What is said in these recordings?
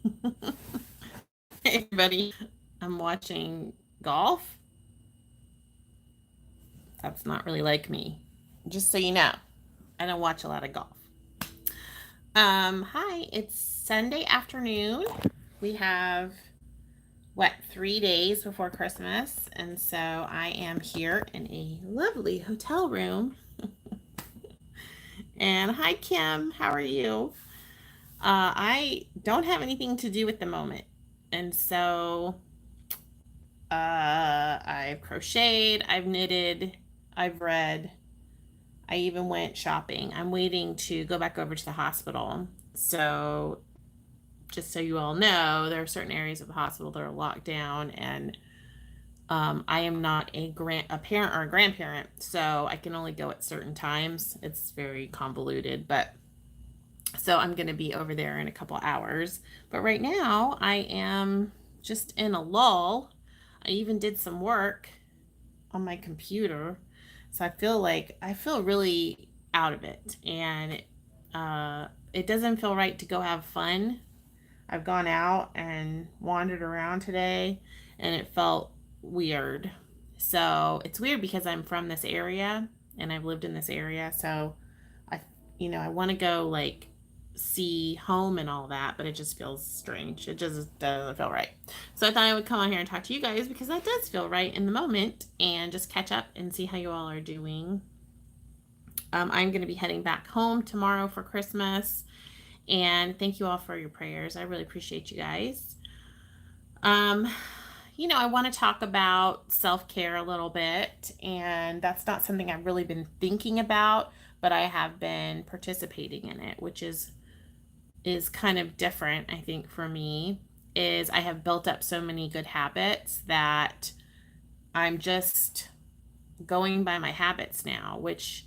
Hey everybody, I'm watching golf. That's not really like me. Just so you know, I don't watch a lot of golf. Hi, it's Sunday afternoon. We have 3 days before Christmas, and so I am here in a lovely hotel room. And hi, Kim, how are you? I don't have anything to do at the moment, and so I've crocheted, I've knitted, I've read, I even went shopping. I'm waiting to go back over to the hospital. So, just so you all know, there are certain areas of the hospital that are locked down, and I am not a parent or a grandparent, so I can only go at certain times. It's very convoluted, but so I'm going to be over there in a couple hours. But right now, I am just in a lull. I even did some work on my computer. So I feel really out of it, and it doesn't feel right to go have fun. I've gone out and wandered around today, and it felt weird. So it's weird because I'm from this area and I've lived in this area. So I, I want to go like see home and all that, but it just feels strange. It just doesn't feel right. So I thought I would come on here and talk to you guys because that does feel right in the moment and just catch up and see how you all are doing. I'm going to be heading back home tomorrow for Christmas. And thank you all for your prayers. I really appreciate you guys. Um, I want to talk about self care a little bit, and that's not something I've really been thinking about, but I have been participating in it, which is kind of different, I think, for me. Is I have built up so many good habits that I'm just going by my habits now, which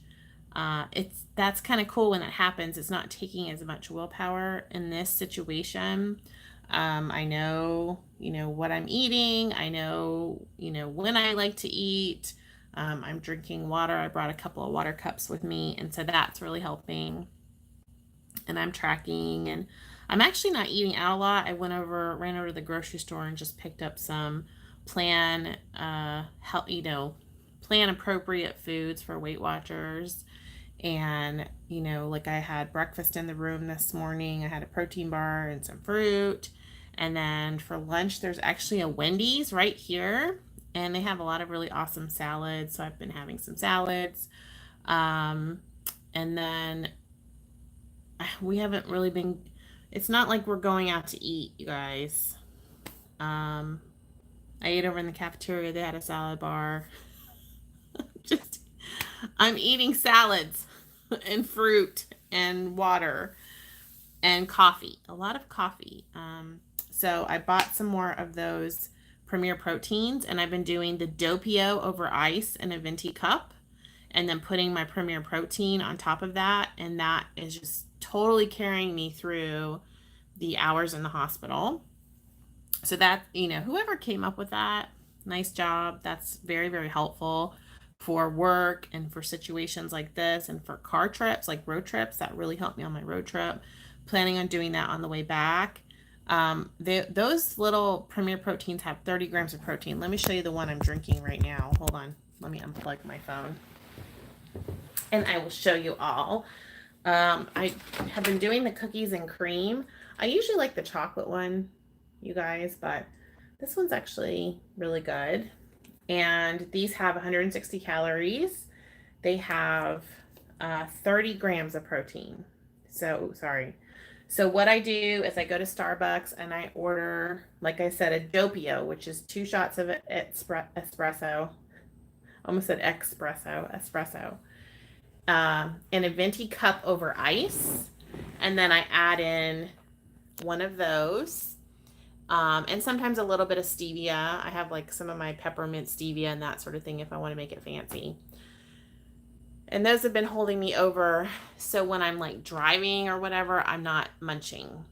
that's kind of cool when that happens. It's not taking as much willpower in this situation. I know, what I'm eating. I know, when I like to eat. I'm drinking water. I brought a couple of water cups with me, and so that's really helping. And I'm tracking, and I'm actually not eating out a lot. Ran over to the grocery store and just picked up some plan, help, plan appropriate foods for Weight Watchers. And, like I had breakfast in the room this morning. I had a protein bar and some fruit. And then for lunch, there's actually a Wendy's right here. And they have a lot of really awesome salads. So I've been having some salads. Um, and then we haven't really been, it's not like we're going out to eat, you guys. Um, I ate over in the cafeteria. They had a salad bar. Just, I'm eating salads and fruit and water and coffee, a lot of coffee. So I bought some more of those Premier Proteins, and I've been doing the Doppio over ice in a venti cup, and then putting my Premier Protein on top of that, and that is just totally carrying me through the hours in the hospital. So that, whoever came up with that, nice job. That's very, very helpful for work and for situations like this, and for car trips, like road trips. That really helped me on my road trip. Planning on doing that on the way back. Those little Premier Proteins have 30 grams of protein. Let me show you the one I'm drinking right now. Hold on. Let me unplug my phone and I will show you all. I have been doing the cookies and cream. I usually like the chocolate one, you guys, but this one's actually really good. And these have 160 calories. They have 30 grams of protein. So, sorry. So, what I do is I go to Starbucks and I order, like I said, a Doppio, which is 2 shots of espresso. Almost said espresso. In a venti cup over ice. And then I add in one of those. And sometimes a little bit of stevia. I have like some of my peppermint stevia and that sort of thing if I want to make it fancy. And those have been holding me over. So when I'm like driving or whatever, I'm not munching.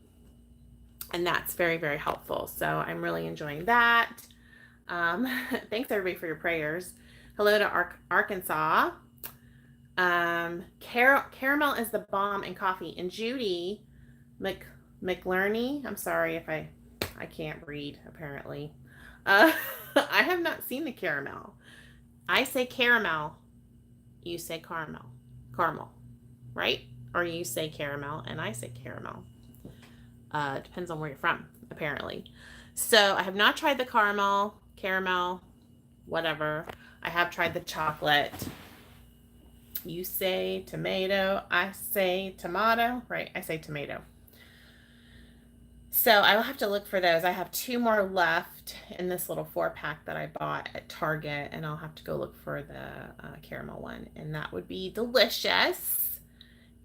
And that's very, very helpful. So I'm really enjoying that. Thanks everybody for your prayers. Hello to Arkansas. Caramel is the bomb in coffee. And Judy McLerney. I'm sorry if I can't read apparently. I have not seen the caramel. I say caramel. You say caramel. Caramel, right? Or you say caramel and I say caramel. Depends on where you're from, apparently. So I have not tried the caramel, whatever. I have tried the chocolate. You say tomato, I say tomato, right? I say tomato. So I will have to look for those. I have 2 more left in this little 4-pack that I bought at Target, and I'll have to go look for the caramel one, and that would be delicious.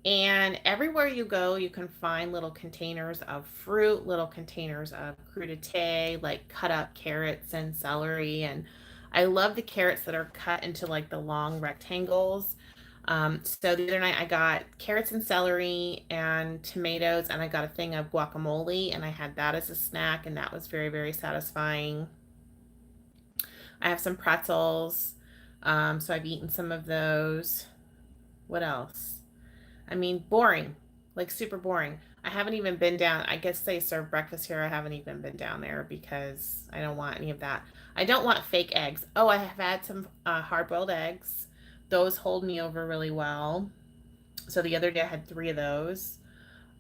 And everywhere you go, you can find little containers of fruit, little containers of crudité, like cut up carrots and celery. And I love the carrots that are cut into like the long rectangles. So the other night I got carrots and celery and tomatoes, and I got a thing of guacamole, and I had that as a snack, and that was very, very satisfying. I have some pretzels, so I've eaten some of those. What else? I mean, boring, like super boring. I haven't even been down. I guess they serve breakfast here. I haven't even been down there because I don't want any of that. I don't want fake eggs. Oh, I have had some hard-boiled eggs. Those hold me over really well. So the other day I had 3 of those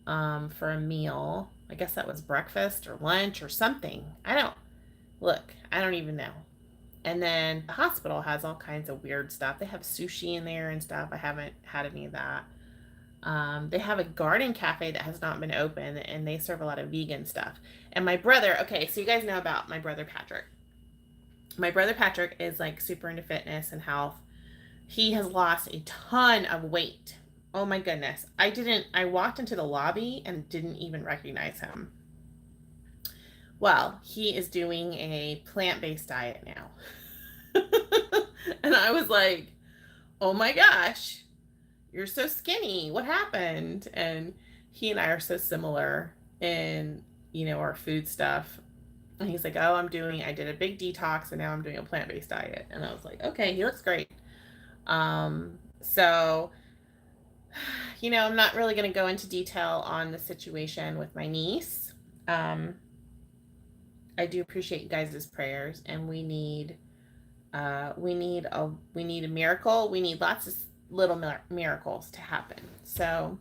for a meal. I guess that was breakfast or lunch or something. I don't even know. And then the hospital has all kinds of weird stuff. They have sushi in there and stuff. I haven't had any of that. They have a garden cafe that has not been open, and they serve a lot of vegan stuff. And my brother, okay, so you guys know about my brother Patrick. My brother Patrick is like super into fitness and health. He has lost a ton of weight. Oh my goodness. I walked into the lobby and didn't even recognize him. Well, he is doing a plant-based diet now. And I was like, oh my gosh, you're so skinny. What happened? And he and I are so similar in, our food stuff. And he's like, oh, I did a big detox and now I'm doing a plant-based diet. And I was like, okay, he looks great. So, I'm not really going to go into detail on the situation with my niece. I do appreciate you guys' prayers, and we need a miracle. We need lots of little miracles to happen. So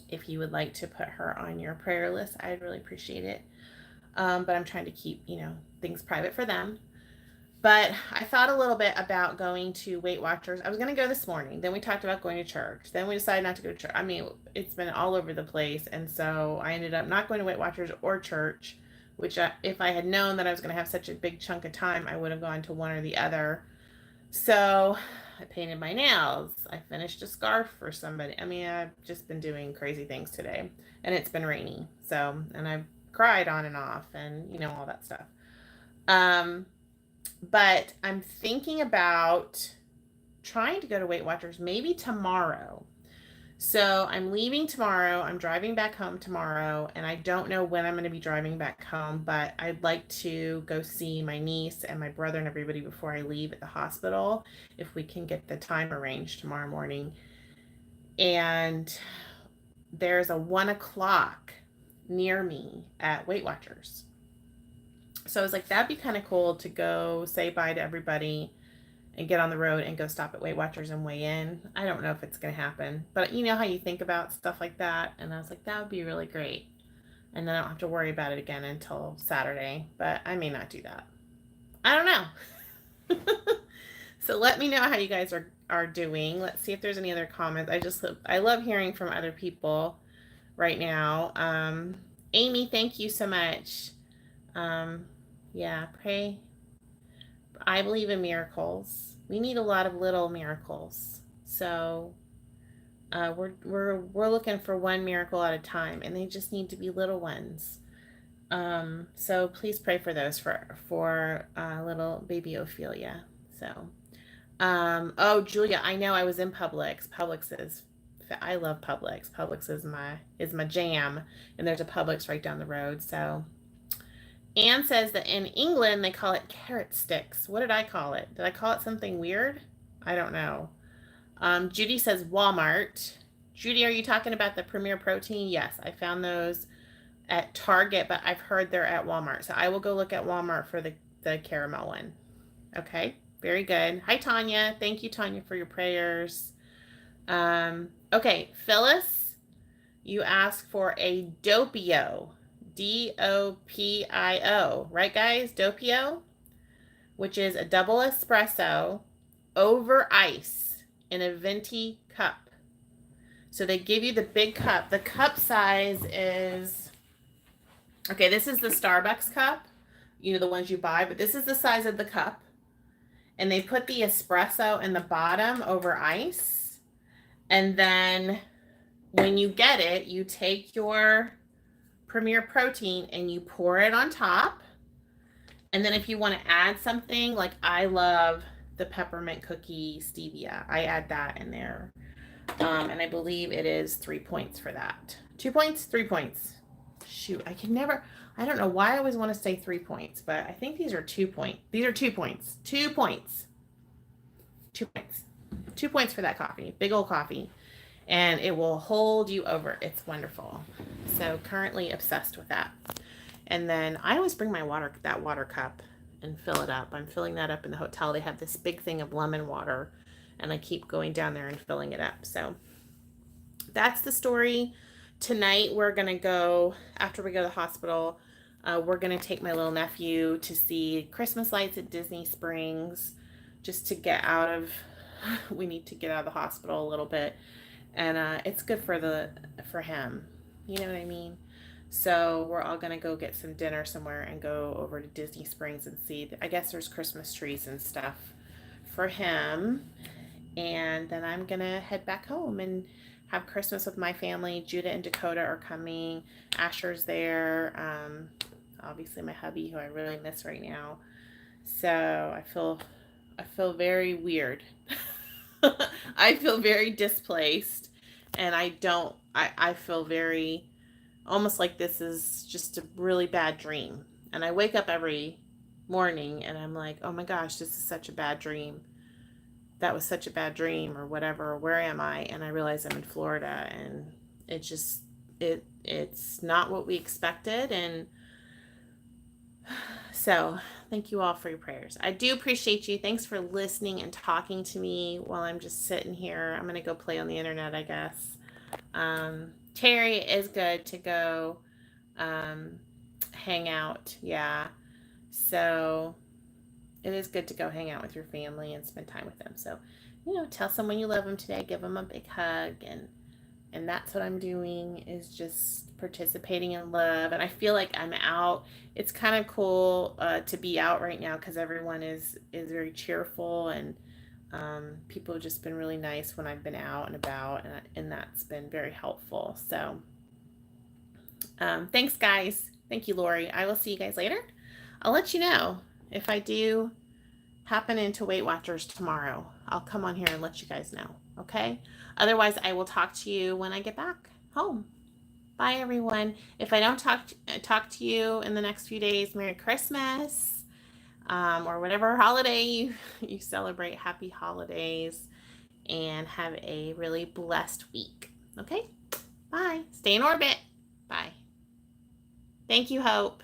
if you would like to put her on your prayer list, I'd really appreciate it. But I'm trying to keep, things private for them. But I thought a little bit about going to Weight Watchers. I was going to go this morning. Then we talked about going to church. Then we decided not to go to church. I mean, it's been all over the place. And so I ended up not going to Weight Watchers or church, which if I had known that I was going to have such a big chunk of time, I would have gone to one or the other. So I painted my nails. I finished a scarf for somebody. I mean, I've just been doing crazy things today. And it's been rainy. So, and I've cried on and off and, all that stuff. But I'm thinking about trying to go to Weight Watchers maybe tomorrow. So I'm leaving tomorrow. I'm driving back home tomorrow, and I don't know when I'm going to be driving back home, but I'd like to go see my niece and my brother and everybody before I leave at the hospital, if we can get the time arranged tomorrow morning. And there's a 1 o'clock near me at Weight Watchers. So I was like, that'd be kind of cool to go say bye to everybody and get on the road and go stop at Weight Watchers and weigh in. I don't know if it's going to happen, but you know how you think about stuff like that. And I was like, that would be really great. And then I don't have to worry about it again until Saturday, but I may not do that. I don't know. So let me know how you guys are doing. Let's see if there's any other comments. I love hearing from other people right now. Amy, thank you so much. Yeah, pray. I believe in miracles. We need a lot of little miracles. So we're looking for one miracle at a time, and they just need to be little ones. So please pray for those for little baby Ophelia. So oh, Julia, I know I was in Publix. I love Publix. Publix is my jam, and there's a Publix right down the road. So Anne says that in England, they call it carrot sticks. What did I call it? Did I call it something weird? I don't know. Judy says Walmart. Judy, are you talking about the Premier Protein? Yes, I found those at Target, but I've heard they're at Walmart. So I will go look at Walmart for the caramel one. Okay, very good. Hi, Tanya. Thank you, Tanya, for your prayers. Okay, Phyllis, you asked for a Doppio. Dopio, right, guys? Doppio, which is a double espresso over ice in a venti cup. So they give you the big cup. The cup size is, okay, this is the Starbucks cup, you know, the ones you buy, but this is the size of the cup. And they put the espresso in the bottom over ice. And then when you get it, you take your Premier Protein and you pour it on top. And then if you want to add something, like I love the peppermint cookie stevia, I add that in there. And I believe it is 3 points for that. 2 points, 3 points. Shoot, I don't know why I always want to say 3 points, but I think these are 2 points. These are 2 points. 2 points. 2 points. 2 points for that coffee. Big old coffee. And it will hold you over. It's wonderful. So currently obsessed with that. And then I always bring my water cup and fill it up. I'm filling that up in the hotel. They have this big thing of lemon water, and I keep going down there and filling it up. So that's the story. Tonight we're gonna go, after we go to the hospital, we're gonna take my little nephew to see Christmas lights at Disney Springs, just to get out of, we need to get out of the hospital a little bit. And it's good for him. You know what I mean? So we're all gonna go get some dinner somewhere and go over to Disney Springs and see. I guess there's Christmas trees and stuff for him. And then I'm gonna head back home and have Christmas with my family. Judah and Dakota are coming. Asher's there. Obviously my hubby, who I really miss right now. So I feel very weird. I feel very displaced, and I feel very, almost like this is just a really bad dream. And I wake up every morning and I'm like, oh my gosh, this is such a bad dream. That was such a bad dream, or whatever. Where am I? And I realize I'm in Florida, and it's not what we expected. And so thank you all for your prayers. I do appreciate you. Thanks for listening and talking to me while I'm just sitting here. I'm going to go play on the internet, I guess. Terry is good to go hang out. Yeah. So it is good to go hang out with your family and spend time with them. So, tell someone you love them today. Give them a big hug. And that's what I'm doing, is just participating in love. And I feel like I'm out. It's kind of cool to be out right now, because everyone is very cheerful, and people have just been really nice when I've been out and about, and that's been very helpful. So thanks, guys. Thank you, Lori. I will see you guys later. I'll let you know if I do happen into Weight Watchers tomorrow. I'll come on here and let you guys know, okay? Otherwise, I will talk to you when I get back home. Bye, everyone. If I don't talk to you in the next few days, Merry Christmas, or whatever holiday you celebrate. Happy holidays, and have a really blessed week, okay? Bye. Stay in orbit. Bye. Thank you, Hope.